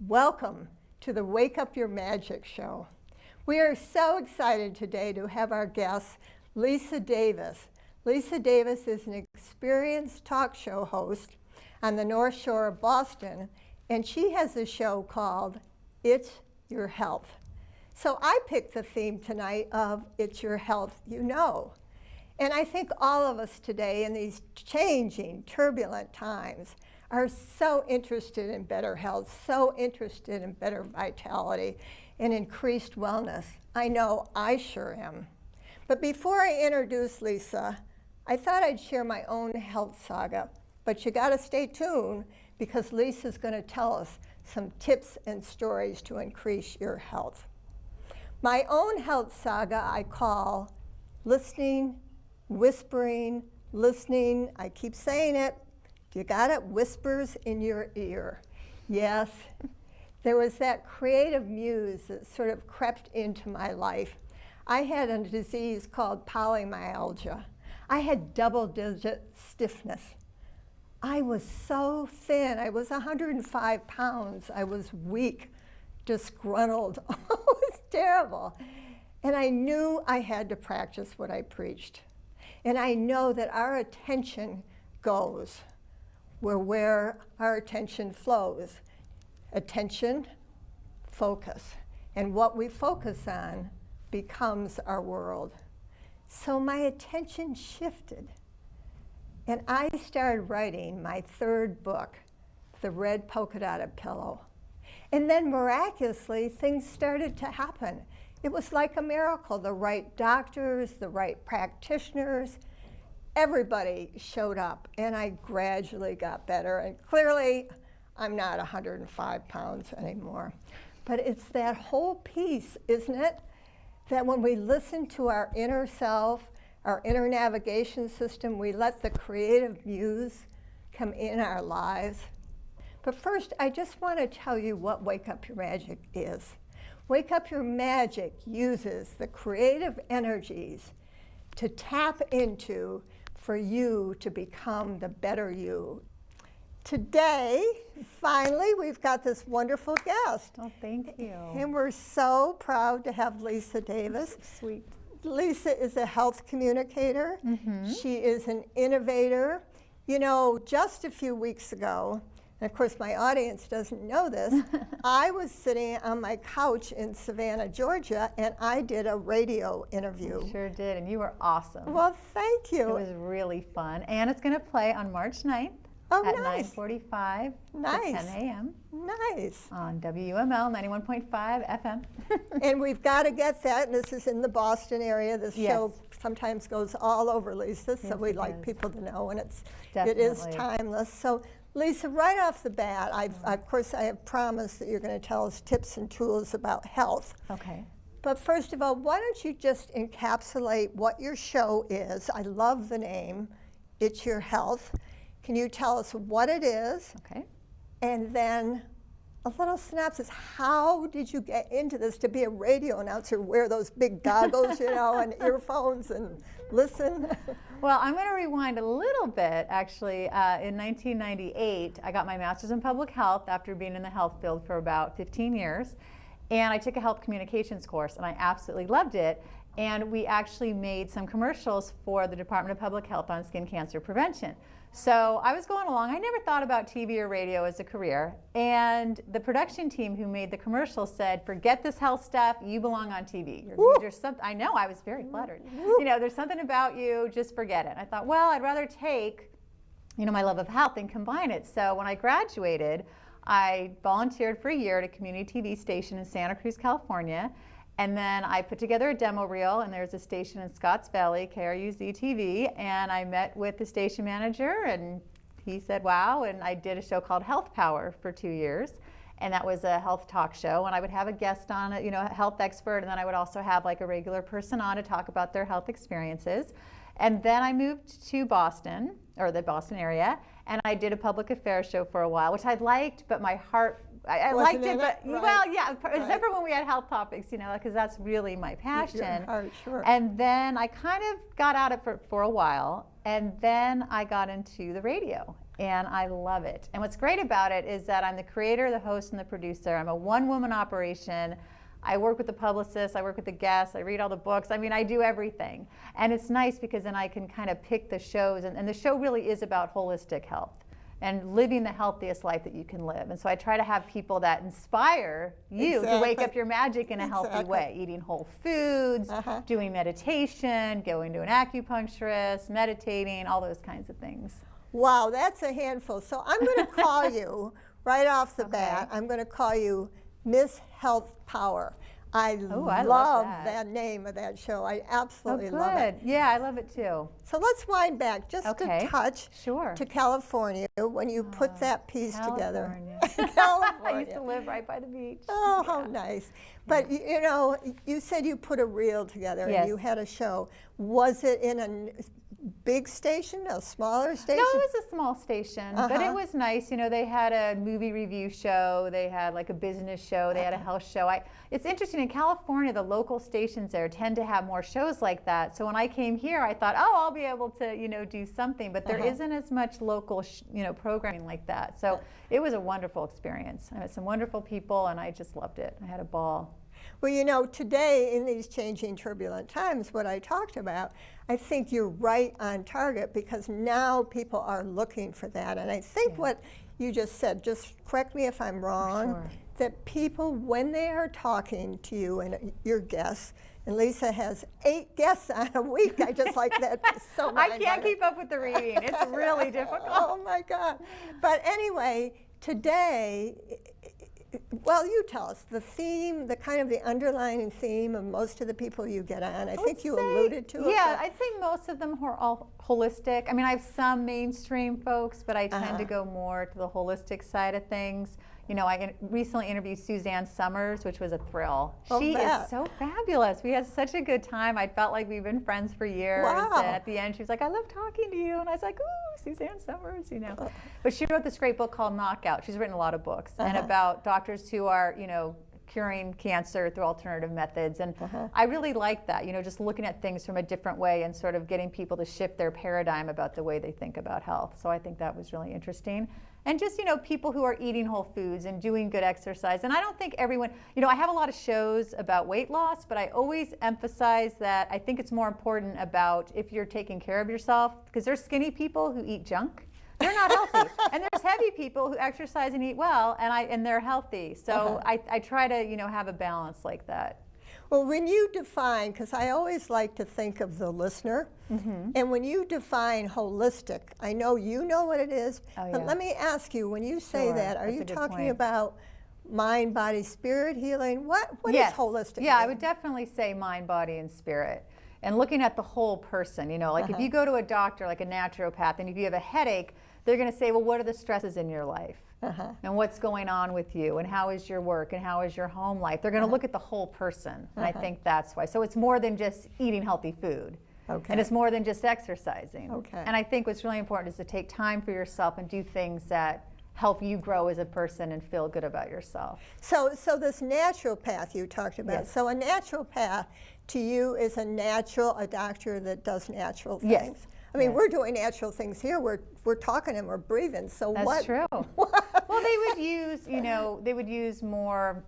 Welcome to the Wake Up Your Magic show. We are so excited today to have our guest, Lisa Davis. Lisa Davis is an experienced talk show host on the North Shore of Boston, and she has a show called It's Your Health. So I picked the theme tonight of It's Your Health, You Know. And I think all of us today in these changing, turbulent times are so interested in better health, so interested in better vitality and increased wellness. I know I sure am. But before I introduce Lisa, I thought I'd share my own health saga. But you gotta stay tuned because Lisa's gonna tell us some tips and stories to increase your health. My own health saga I call listening, whispering, listening. I keep saying it. You got it? Whispers in your ear. Yes, there was that creative muse that sort of crept into my life. I had a disease called polymyalgia. I had double-digit stiffness. I was so thin. I was 105 pounds. I was weak, disgruntled. It was terrible. And I knew I had to practice what I preached. And I know that our attention goes where our attention flows. Attention, focus. And what we focus on becomes our world. So my attention shifted. And I started writing my third book, The Red Polka Dotted Pillow. And then miraculously, things started to happen. It was like a miracle. The right doctors, the right practitioners, everybody showed up, and I gradually got better. And clearly, I'm not 105 pounds anymore. But it's that whole piece, isn't it? That when we listen to our inner self, our inner navigation system, we let the creative muse come in our lives. But first, I just want to tell you what Wake Up Your Magic is. Wake Up Your Magic uses the creative energies to tap into for you to become the better you. Today, finally, we've got this wonderful guest. Oh, thank you. And we're so proud to have Lisa Davis. Sweet. Lisa is a health communicator. Mm-hmm. She is an innovator. You know, just a few weeks ago, and of course my audience doesn't know this, I was sitting on my couch in Savannah, Georgia, and I did a radio interview. You sure did, and you were awesome. Well, thank you. It was really fun. And it's going to play on March 9th at nice. 9:45 Nice. to 10 a.m. Nice. on WML 91.5 FM. And we've got to get that, and this is in the Boston area. This Yes. show sometimes goes all over, Lisa, so Yes, we'd it like does. people to know, and it Definitely. is timeless. So, Lisa, right off the bat, of course, I have promised that you're going to tell us tips and tools about health. Okay. But first of all, why don't you just encapsulate what your show is? I love the name, It's Your Health. Can you tell us what it is? Okay. And then a little synopsis. How did you get into this to be a radio announcer, wear those big goggles, you know, and earphones and listen? Well, I'm going to rewind a little bit, actually. In 1998, I got my master's in public health after being in the health field for about 15 years. And I took a health communications course, and I absolutely loved it. And we actually made some commercials for the Department of Public Health on skin cancer prevention. So I was going along. I never thought about TV or radio as a career. And the production team who made the commercial said, forget this health stuff, you belong on TV. There's something, I know, I was very flattered. You know, there's something about you, just forget it. I thought, well, I'd rather take, you know, my love of health and combine it. So when I graduated, I volunteered for a year at a community TV station in Santa Cruz, California. And then I put together a demo reel, and there's a station in Scotts Valley, KRUZ-TV, and I met with the station manager, and he said, wow, and I did a show called Health Power for 2 years, and that was a health talk show, and I would have a guest on, you know, a health expert, and then I would also have like a regular person on to talk about their health experiences. And then I moved to Boston, or the Boston area, and I did a public affairs show for a while, which I liked, but my heart I Wasn't liked it, in but it? Right. well, yeah, except Right. for when we had health topics, because that's really my passion. heart, sure. And then I kind of got out of it for a while, and then I got into the radio, and I love it. And what's great about it is that I'm the creator, the host, and the producer. I'm a one-woman operation. I work with the publicist, I work with the guests, I read all the books. I mean, I do everything. And it's nice because then I can kind of pick the shows, and the show really is about holistic health and living the healthiest life that you can live. And so I try to have people that inspire you to wake up your magic in a healthy way, eating whole foods, doing meditation, going to an acupuncturist, meditating, all those kinds of things. Wow, that's a handful. So I'm going to call you right off the bat. I'm going to call you Miss Health Power. I love that name of that show. I absolutely love it. Yeah, I love it too. So let's wind back just a touch to California when you put that piece together. California. I used to live right by the beach. Oh, how nice. But you said you put a reel together and you had a show. Was it in a big station, a smaller station? No, it was a small station, but it was nice. They had a movie review show, they had like a business show, they had a health show. It's interesting, in California, the local stations there tend to have more shows like that. So when I came here, I thought, oh, I'll be able to, do something, but there isn't as much local, programming like that. So it was a wonderful experience. I met some wonderful people, and I just loved it. I had a ball. Well, today in these changing, turbulent times, what I talked about, I think you're right on target because now people are looking for that. And I think what you just said, just correct me if I'm wrong, that people, when they are talking to you and your guests, and Lisa has 8 guests on a week. I just like that so much. I can't keep up with the reading. It's really difficult. Oh, my God. But anyway, today, well, you tell us the theme, the kind of the underlying theme of most of the people you get on. I think you alluded to it. Yeah, I'd say most of them are all holistic. I mean, I have some mainstream folks, but I tend to go more to the holistic side of things. I recently interviewed Suzanne Summers, which was a thrill. She is so fabulous. We had such a good time. I felt like we've been friends for years. Wow. And at the end, she was like, I love talking to you. And I was like, ooh, Suzanne Summers, But she wrote this great book called Knockout. She's written a lot of books and about doctors who are, curing cancer through alternative methods. And I really like that, just looking at things from a different way and sort of getting people to shift their paradigm about the way they think about health. So I think that was really interesting. And just, people who are eating whole foods and doing good exercise. And I don't think everyone, I have a lot of shows about weight loss, but I always emphasize that I think it's more important about if you're taking care of yourself, because there's skinny people who eat junk. They're not healthy. And there's heavy people who exercise and eat well, and they're healthy. So I try to, have a balance like that. Well, when you define, because I always like to think of the listener, and when you define holistic, I know you know what it is, but let me ask you, when you say that, are you talking about mind, body, spirit healing? What is holistic? Yeah, I would definitely say mind, body, and spirit. And looking at the whole person, like if you go to a doctor, like a naturopath, and if you have a headache, they're going to say, well, what are the stresses in your life? And what's going on with you? And how is your work? And how is your home life? They're going to look at the whole person. And I think that's why. So it's more than just eating healthy food. And it's more than just exercising. And I think what's really important is to take time for yourself and do things that help you grow as a person and feel good about yourself. So this naturopath you talked about, so a naturopath to you is a doctor that does natural things. Yes. I mean, we're doing natural things here. We're talking and we're breathing. So That's true. Well, they would use more,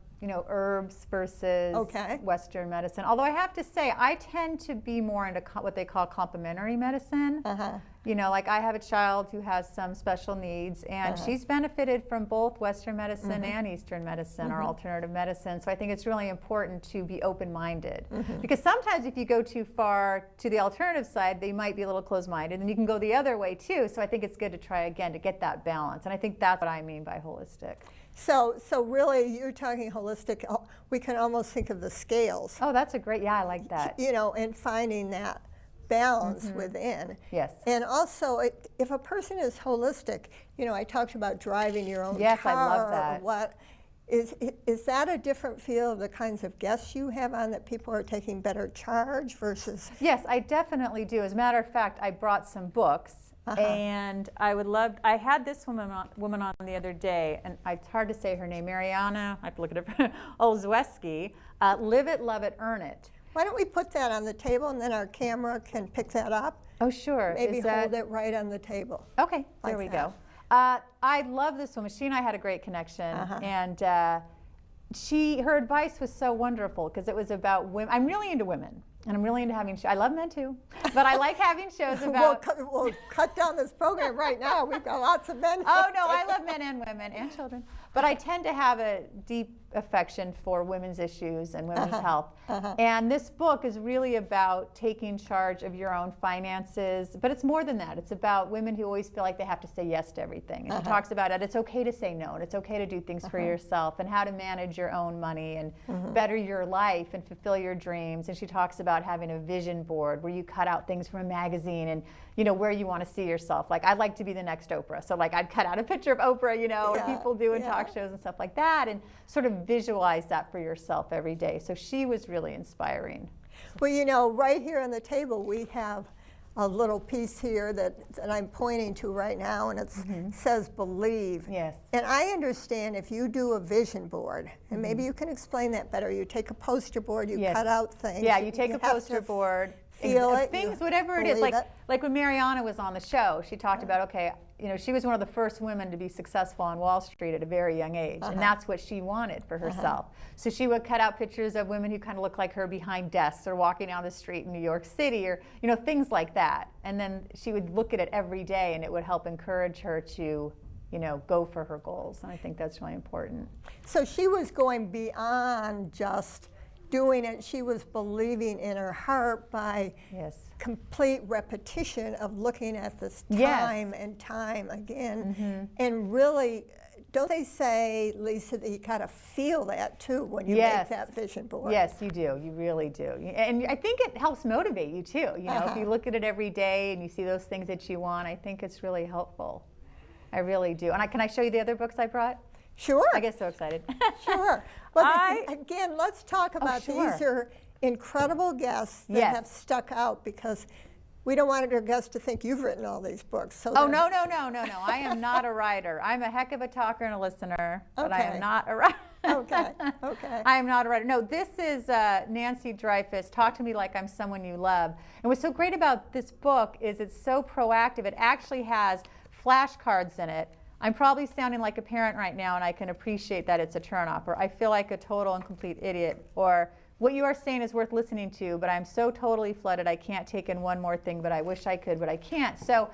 herbs versus Western medicine. Although I have to say, I tend to be more into what they call complementary medicine. Like I have a child who has some special needs, and she's benefited from both Western medicine and Eastern medicine or alternative medicine. So I think it's really important to be open-minded. Because sometimes if you go too far to the alternative side, they might be a little closed-minded, and you can go the other way too. So I think it's good to try again to get that balance. And I think that's what I mean by holistic. So really, you're talking holistic. We can almost think of the scales. Oh, that's a great, I like that. And finding that balance within. Yes. And also, if a person is holistic, I talked about driving your own car. Yes, I love that. What is that a different feel of the kinds of guests you have on, that people are taking better charge versus? Yes, I definitely do. As a matter of fact, I brought some books. And I had this woman on the other day, and it's hard to say her name, Mariana, I have to look it up, Olszewski, Live It, Love It, Earn It. Why don't we put that on the table and then our camera can pick that up? Oh, sure. Maybe hold it right on the table. Okay, there like we go. I love this woman. She and I had a great connection, and her advice was so wonderful because it was about women. I'm really into women, and I'm really into having shows. I love men too, but I like having shows about. We'll cut down this program right now. We've got lots of men. Oh no, I love men and women and children, but I tend to have a deep affection for women's issues and women's health. And this book is really about taking charge of your own finances, but it's more than that. It's about women who always feel like they have to say yes to everything. And she talks about it. It's okay to say no, and it's okay to do things for yourself, and how to manage your own money and better your life and fulfill your dreams. And she talks about having a vision board where you cut out things from a magazine and where you want to see yourself. Like, I'd like to be the next Oprah. So like I'd cut out a picture of Oprah, and people doing talk shows and stuff like that, and sort of visualize that for yourself every day. So she was really inspiring. Well, right here on the table we have a little piece here that I'm pointing to right now, and it says believe. Yes. And I understand if you do a vision board, and maybe you can explain that better. You take a poster board, you cut out things. Yeah, you take a poster board. Feel it. Things, whatever it is. Like when Mariana was on the show, she talked about, okay, she was one of the first women to be successful on Wall Street at a very young age, and that's what she wanted for herself. So she would cut out pictures of women who kind of look like her behind desks or walking down the street in New York City, or things like that. And then she would look at it every day, and it would help encourage her to go for her goals. And I think that's really important. So she was going beyond just doing it. She was believing in her heart by complete repetition of looking at this time and time again. And really, don't they say, Lisa, that you gotta feel that too when you make that vision board? Yes, you do. You really do. And I think it helps motivate you too. If you look at it every day and you see those things that you want, I think it's really helpful. I really do. And can I show you the other books I brought? Sure. I get so excited. Sure. But again, let's talk about these are incredible guests that have stuck out, because we don't want our guests to think you've written all these books. So no. I am not a writer. I'm a heck of a talker and a listener, but I am not a writer. Okay. I am not a writer. No, this is Nancy Dreyfus, Talk to Me Like I'm Someone You Love. And what's so great about this book is it's so proactive. It actually has flashcards in it. I'm probably sounding like a parent right now, and I can appreciate that it's a turnoff, or I feel like a total and complete idiot, or what you are saying is worth listening to, but I'm so totally flooded I can't take in one more thing, but I wish I could, but I can't. So,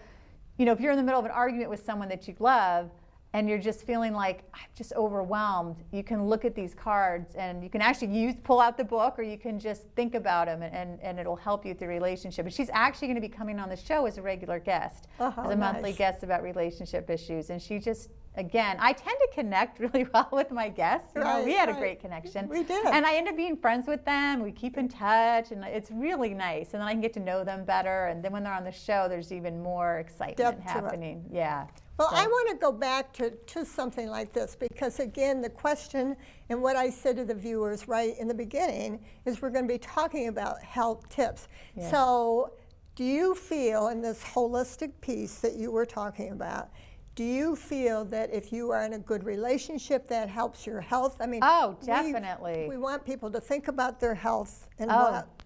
if you're in the middle of an argument with someone that you love, and you're just feeling like, I'm just overwhelmed, you can look at these cards, and you can actually pull out the book, or you can just think about them, and it'll help you through the relationship. And she's actually going to be coming on the show as a regular guest, as a monthly guest about relationship issues. And she just, again, I tend to connect really well with my guests. We had a great connection. We did. And I end up being friends with them. We keep in touch, and it's really nice. And then I can get to know them better. And then when they're on the show, there's even more excitement happening. Yeah. Well, I want to go back to something like this, because again, the question and what I said to the viewers right in the beginning is we're going to be talking about health tips. Yes. So do you feel in this holistic piece that you were talking about, do you feel that if you are in a good relationship, that helps your health? I mean, definitely. We want people to think about their health and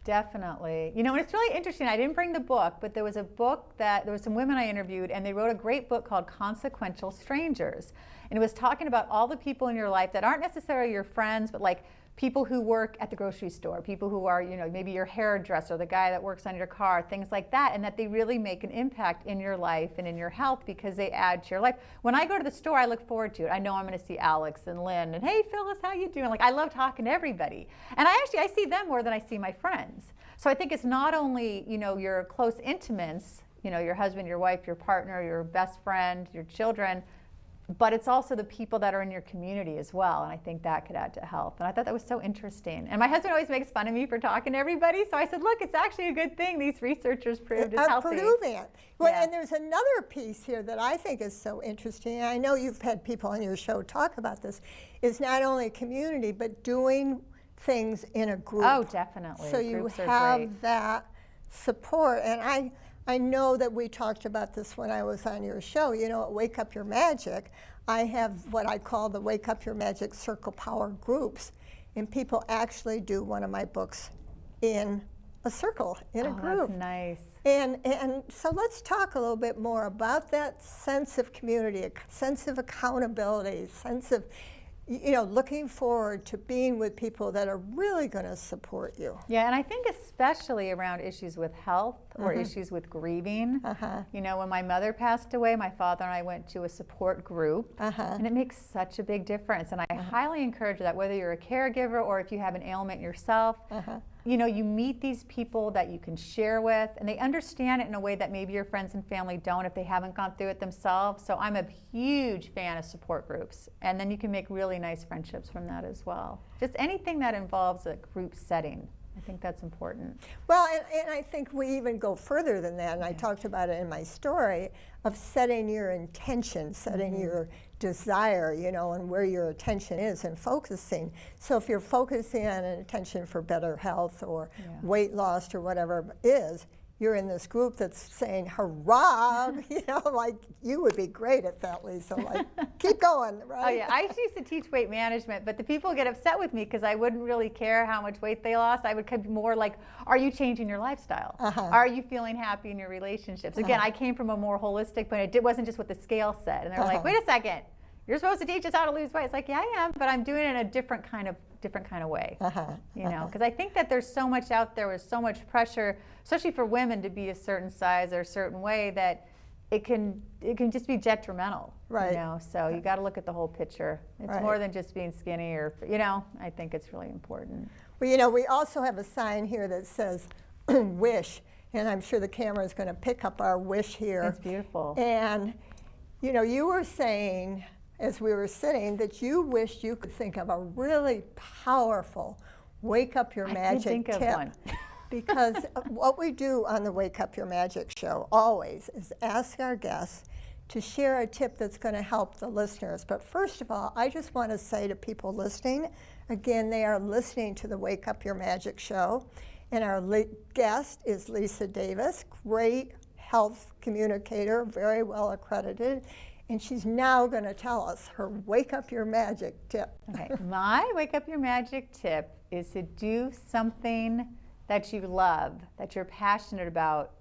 Definitely. And it's really interesting. I didn't bring the book, but there was some women I interviewed, and they wrote a great book called Consequential Strangers. And it was talking about all the people in your life that aren't necessarily your friends, but like people who work at the grocery store, people who are, maybe your hairdresser, the guy that works on your car, things like that, and that they really make an impact in your life and in your health because they add to your life. When I go to the store, I look forward to it. I know I'm going to see Alex and Lynn, and hey, Phyllis, how you doing? Like, I love talking to everybody. And I see them more than I see my friends. So I think it's not only, your close intimates, your husband, your wife, your partner, your best friend, your children, but it's also the people that are in your community as well, and I think that could add to health. And I thought that was so interesting. And my husband always makes fun of me for talking to everybody, so I said, look, it's actually a good thing these researchers proved it's healthy. Proving it. Well, and there's another piece here that I think is so interesting, and I know you've had people on your show talk about this, is not only community, but doing things in a group. Oh, definitely. So you have that support. And I know that we talked about this when I was on your show. You know, at Wake Up Your Magic, I have what I call the Wake Up Your Magic Circle Power groups, and people actually do one of my books in a circle, in a group. That's nice. And so let's talk a little bit more about that sense of community, a sense of accountability, sense of, you know, looking forward to being with people that are really going to support you. Yeah, and I think especially around issues with health or issues with grieving. You know, when my mother passed away, my father and I went to a support group, and it makes such a big difference. And I highly encourage that, whether you're a caregiver or if you have an ailment yourself, you know, you meet these people that you can share with, and they understand it in a way that maybe your friends and family don't if they haven't gone through it themselves. So I'm a huge fan of support groups, and then you can make really nice friendships from that as well. Just anything that involves a group setting, I think that's important. Well, and I think we even go further than that, and I talked about it in my story, of setting your intention, setting your desire, you know, and where your attention is and focusing. So if you're focusing on an intention for better health or weight loss or whatever it is, you're in this group that's saying, hurrah, you know, like, you would be great at that, Lisa, like, keep going, right? Oh yeah, I used to teach weight management, but the people get upset with me because I wouldn't really care how much weight they lost. I would be more like, are you changing your lifestyle? Are you feeling happy in your relationships? Again, I came from a more holistic, but it wasn't just what the scale said. And they're like, wait a second, you're supposed to teach us how to lose weight. It's like, yeah, I am, but I'm doing it in a different kind of way. You know, because I think that there's so much out there with so much pressure, especially for women, to be a certain size or a certain way, that it can just be detrimental. Right. You know, so you got to look at the whole picture. It's more than just being skinny, or, you know, I think it's really important. Well, you know, we also have a sign here that says wish, and I'm sure the camera is going to pick up our wish here. It's beautiful. And, you know, you were saying, as we were sitting, that you wished you could think of a really powerful Wake Up Your Magic tip. Of one. Because what we do on the Wake Up Your Magic show always is ask our guests to share a tip that's going to help the listeners. But first of all, I just want to say to people listening, again, they are listening to the Wake Up Your Magic show, and our guest is Lisa Davis, great health communicator, very well accredited. And she's now going to tell us her Wake Up Your Magic tip. Okay, my Wake Up Your Magic tip is to do something that you love, that you're passionate about,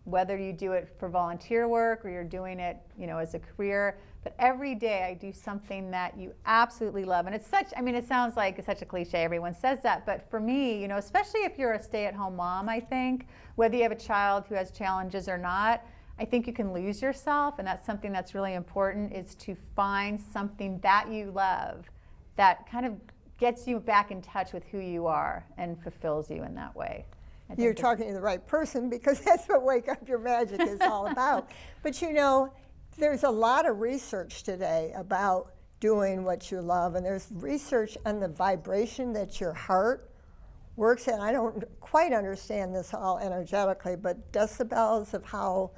whether you do it for volunteer work or you're doing it, you know, as a career. But every day I do something that you absolutely love. And it's such, I mean, it sounds like it's such a cliche, everyone says that, but for me, you know, especially if you're a stay-at-home mom, I think, whether you have a child who has challenges or not, I think you can lose yourself, and that's something that's really important, is to find something that you love that kind of gets you back in touch with who you are and fulfills you in that way. You're talking to the right person, because that's what Wake Up Your Magic is all about. But you know, there's a lot of research today about doing what you love, and there's research on the vibration that your heart works at. I don't quite understand this all energetically, but decibels of how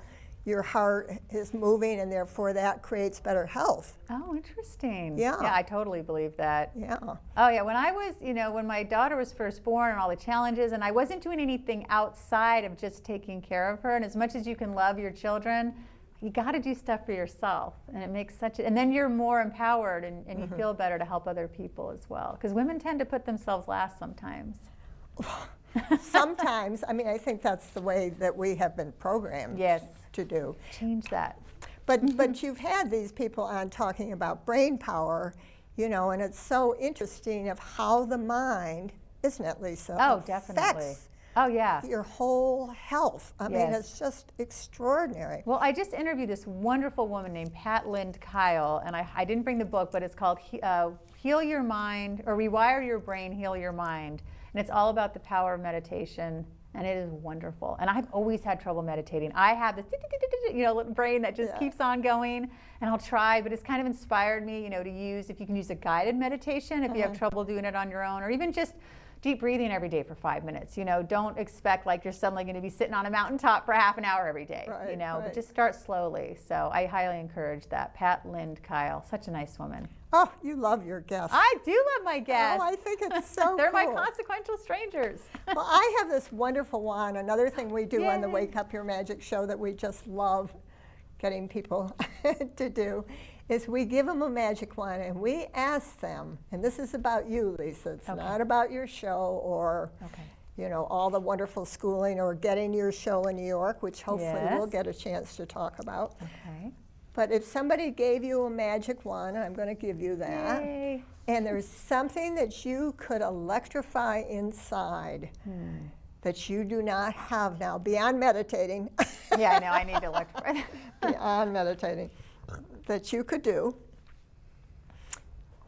your heart is moving, and therefore that creates better health. Oh, interesting. Yeah. Yeah, I totally believe that. Yeah. Oh yeah, when I was, you know, when my daughter was first born and all the challenges, and I wasn't doing anything outside of just taking care of her, and as much as you can love your children, you got to do stuff for yourself, and it makes such a, and then you're more empowered, and you feel better to help other people as well, because women tend to put themselves last sometimes. Sometimes, I mean, I think that's the way that we have been programmed to do. Change that. But you've had these people on talking about brain power, you know, and it's so interesting of how the mind, isn't it, Lisa? Oh, definitely. Oh, yeah. Your whole health. I mean, it's just extraordinary. Well, I just interviewed this wonderful woman named Pat Lind Kyle, and I didn't bring the book, but it's called Heal Your Mind, or Rewire Your Brain, Heal Your Mind. And it's all about the power of meditation, and it is wonderful. And I've always had trouble meditating. I have this, you know, little brain that just keeps on going, and I'll try, but it's kind of inspired me, you know, to use, if you can use a guided meditation, if you have trouble doing it on your own, or even just deep breathing every day for 5 minutes. You know, don't expect like you're suddenly going to be sitting on a mountaintop for half an hour every day. Right, you know, right. but just start slowly. So I highly encourage that. Pat Lind Kyle, such a nice woman. Oh, you love your guests. I do love my guests. Oh, I think it's so They're cool. my consequential strangers. Well, I have this wonderful wand. Another thing we do on the Yay. Wake Up Your Magic show that we just love getting people to do is we give them a magic wand and we ask them, and this is about you, Lisa. It's Okay. not about your show or Okay. you know, all the wonderful schooling or getting your show in New York, which hopefully we'll Yes. get a chance to talk about. Okay. But if somebody gave you a magic wand, and I'm going to give you that, Yay. and there's something that you could electrify inside that you do not have now, beyond meditating, Yeah, I know. I need to electrify that. beyond meditating, that you could do,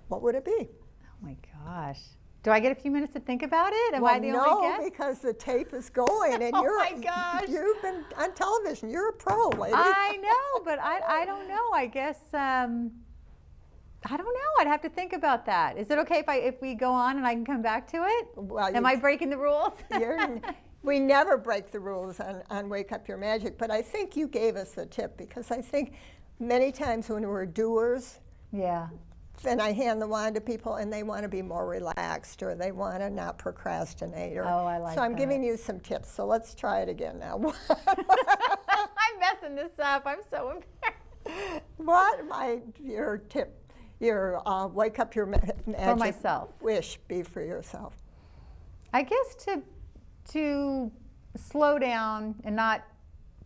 what would it be? Oh my gosh. Do I get a few minutes to think about it? Am Well, I the no, only guest? because the tape is going, and Oh you're my gosh. you've been on television. You're a pro, lady. I know, but I don't know. I guess I don't know. I'd have to think about that. Is it okay if we go on and I can come back to it? Well, Am I breaking the rules? we never break the rules on Wake Up Your Magic, but I think you gave us the tip because I think many times when we're doers, Yeah. then I hand the wand to people and they want to be more relaxed or they want to not procrastinate. Or, Oh, I like so I'm that. giving you some tips. So let's try it again now. I'm messing this up. I'm so embarrassed. What your tip, your Wake Up Your Magic myself. wish be for yourself? I guess to slow down and not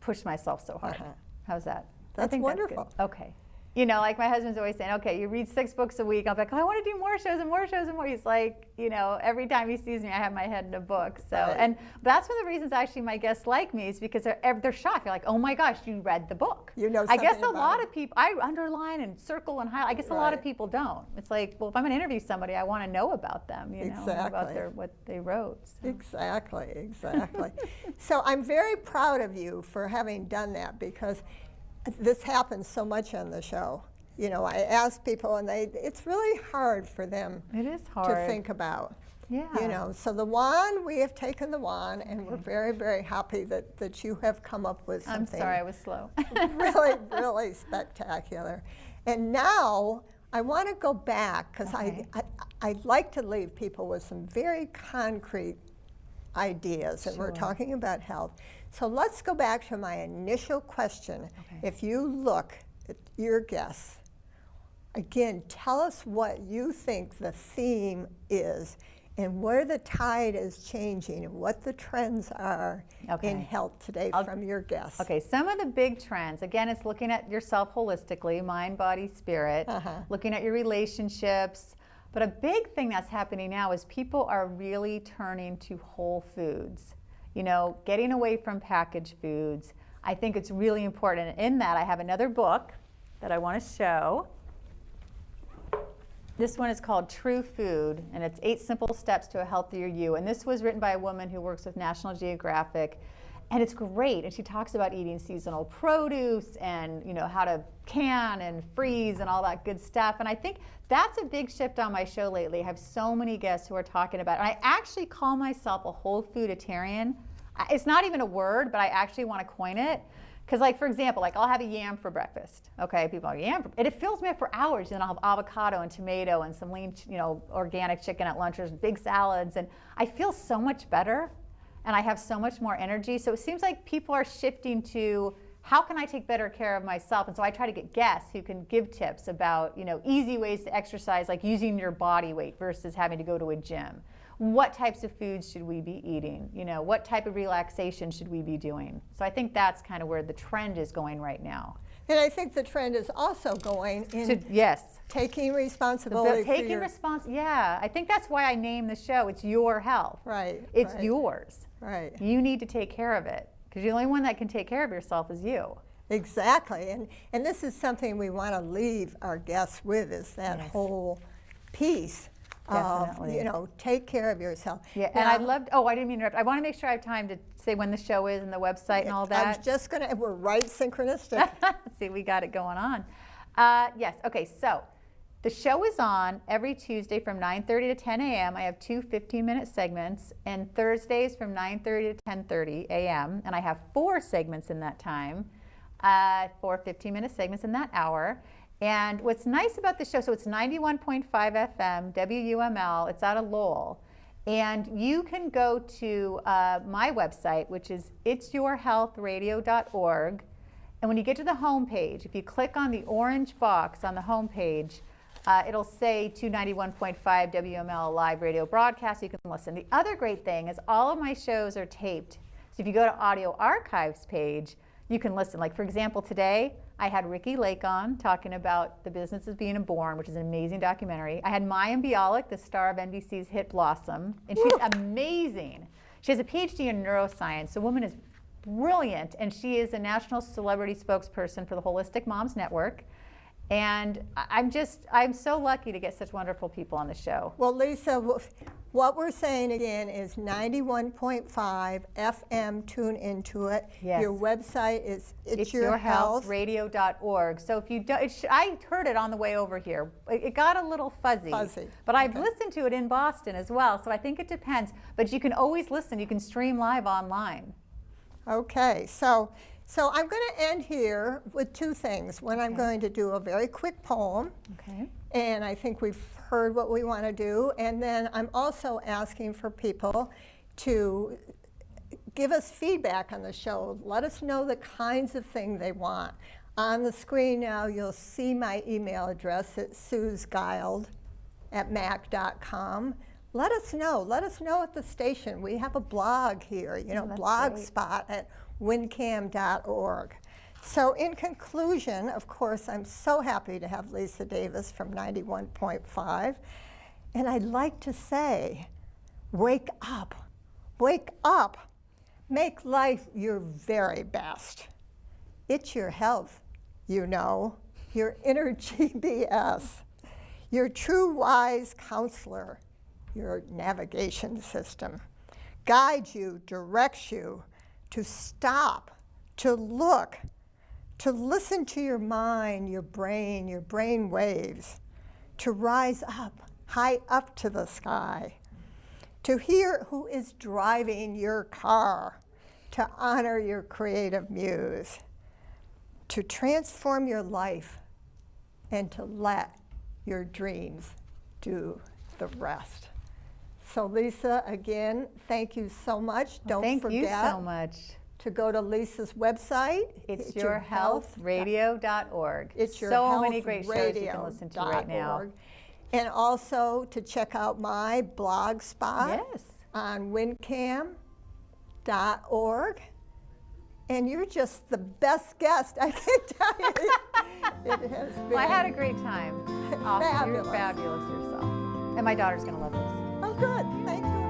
push myself so hard. Uh-huh. How's that? I That's think wonderful. That's good. Okay. You know, like my husband's always saying, okay, you read 6 books a week. I'm like, oh, I want to do more shows and more shows and more. He's like, you know, every time he sees me, I have my head in a book. So, Right. and that's one of the reasons actually my guests like me is because they're shocked. They're like, oh my gosh, you read the book. You know I guess something a about lot it. of people, I underline and circle and highlight. I guess a lot of Right. people don't. It's like, well, if I'm going to interview somebody, I want to know about them, you know, about Exactly. what they wrote. So. Exactly. So I'm very proud of you for having done that because this happens so much on the show. You know, I ask people and it's really hard for them It is hard. to think about. Yeah. You know, so the wand, we have taken the wand and we're very, very happy that you have come up with I'm something sorry, I was slow. really, really spectacular. And now I want to go back because Okay. I like to leave people with some very concrete ideas, and we're Sure. talking about health. So let's go back to my initial question. Okay. If you look at your guests, again, tell us what you think the theme is and where the tide is changing and what the trends are Okay. in health today from your guests. Okay, some of the big trends, again, it's looking at yourself holistically, mind, body, spirit, looking at your relationships. But a big thing that's happening now is people are really turning to whole foods, you know, getting away from packaged foods. I think it's really important. In that, I have another book that I want to show. This one is called True Food, and it's 8 Simple Steps to a Healthier You. And this was written by a woman who works with National Geographic, and it's great. And she talks about eating seasonal produce and, you know, how to can and freeze and all that good stuff. And I think that's a big shift on my show lately. I have so many guests who are talking about it. And I actually call myself a whole fooditarian. It's not even a word, but I actually want to coin it. Because, like, for example, like I'll have a yam for breakfast. Okay, people are yam, and it fills me up for hours. And I'll have avocado and tomato and some lean, you know, organic chicken at lunch or big salads, and I feel so much better, and I have so much more energy. So it seems like people are shifting to how can I take better care of myself? And so I try to get guests who can give tips about, you know, easy ways to exercise, like using your body weight versus having to go to a gym. What types of foods should we be eating? You know, what type of relaxation should we be doing? So I think that's kind of where the trend is going right now. And I think the trend is also going in Yes. taking responsibility for Taking your, yeah, I think that's why I named the show. It's your health. right. It's right, yours. Right. You need to take care of it because the only one that can take care of yourself is you. Exactly. And this is something we want to leave our guests with is that Yes. whole piece of, Definitely. you know, take care of yourself. Yeah, and Now, I loved, oh, I didn't mean to interrupt. I want to make sure I have time to say when the show is and the website and all I was that. just going to, we're right synchronistic. See, we got it going on. Yes, okay, so The show is on every Tuesday from 9:30 to 10 a.m. I have two 15-minute segments, and Thursdays from 9:30 to 10:30 a.m. And I have 4 segments in that time, 4 15-minute segments in that hour. And what's nice about the show, so it's 91.5 FM, WUML, it's out of Lowell. And you can go to my website, which is itsyourhealthradio.org. And when you get to the home page, if you click on the orange box on the home page, it'll say 291.5 WML live radio broadcast. You can listen. The other great thing is all of my shows are taped. So if you go to audio archives page, you can listen. Like for example, today I had Ricky Lake on talking about The Business of Being Born, which is an amazing documentary. I had Mayim Bialik, the star of NBC's hit Blossom, and she's amazing. She has a PhD in neuroscience. The woman is brilliant, and she is a national celebrity spokesperson for the Holistic Moms Network. And I'm so lucky to get such wonderful people on the show. Well, Lisa, what we're saying again is 91.5 FM, tune into it. Yes. Your website is itsyourhealthradio.org. So if you don't, I heard it on the way over here. It got a little fuzzy. But I've listened to it in Boston as well, so I think it depends. But you can always listen. You can stream live online. Okay, so I'm going to end here with 2 things. One, I'm going to do a very quick poem. Okay. And I think we've heard what we want to do. And then I'm also asking for people to give us feedback on the show. Let us know the kinds of thing they want. On the screen now, you'll see my email address. It's suesguild@mac.com. Let us know. Let us know at the station. We have a blog here, Blogspot at wincam.org. So in conclusion, of course, I'm so happy to have Lisa Davis from 91.5. And I'd like to say, wake up. Wake up. Make life your very best. It's your health, your inner GPS, your true wise counselor, your navigation system, guides you, directs you to stop, to look, to listen to your mind, your brain waves, to rise up, high up to the sky, to hear who is driving your car, to honor your creative muse, to transform your life, and to let your dreams do the rest. So Lisa, again, thank you so much. Don't forget. Thank you so much. To go to Lisa's website. itsyourhealthradio.org. So many great shows you can listen to right now. And also to check out my blog spot Yes. on wincam.org. And you're just the best guest, I can tell you. It has been. Well, I had a great time. Awesome. Fabulous. You're fabulous yourself. And my daughter's going to love this. Oh, good. Thank you.